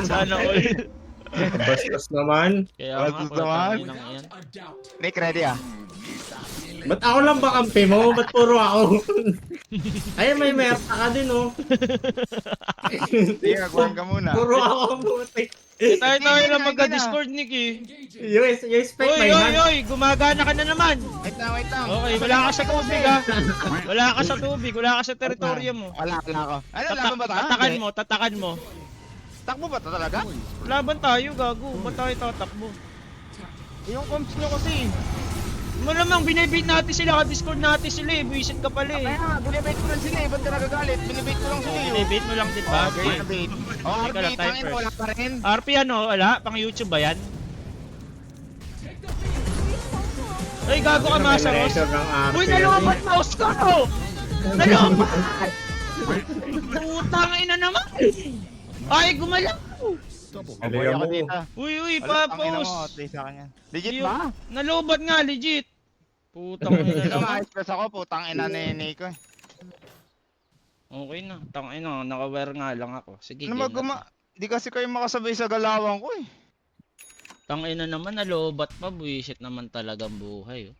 Sana all. Bastos naman. Kaya nga, Bastos naman. putang inang yan. Nick, ready ah. Ba't ako lang ba kampi mo? Ba't puro ako? Ay, may merta ka din, oh. Sige, mag-warm ka muna. Puro ako ang buti. Tayo lang magka-Discord, Nick eh. You expect Oy, my oy, hand? oy! Gumagana ka na naman! Wait lang. Okay, wala ka sa tubig ha. Wala ka sa tubig, wala ka sa teritoryo mo. Wala ako. Ano, laban ba tayo? Tatakan mo. Takbo ba ito talaga? Laban tayo, gago. Ba't tayo tatakbo? Yung comps nyo kasi. Malamang binibait natin sila, ka-Discord natin sila eh. Buisit ka pala eh. Kaya nga, binibait ko lang sila eh. Ba't ka nagagalit? Binibait ko lang sila eh. Binibait mo lang din ba? Binibait. Oh, Teka lang, RP, time tangin first. wala pa rin. RP ano, wala? Pang YouTube ba yan? Ay, gago ka, Masaros. Measure ng RP. Uy, nalobat mouse ko! Nalobat! Putang ina naman! Ay, gumalaw! Boy ako dito. Uy, Wala, tangin mo. pa-post! Play sa akin yan. Legit Yung- ba? Nalobat nga, legit! Putang ina Ito, naman. ma-express ako. Putang ina ni Nico eh. Okay na, tangina, naka-wear nga lang ako. Sige, Ano game na. Di kasi kayo makasabay sa galawan ko eh. Tangina naman, nalobat pa, buwisit naman talagang buhay. Oh.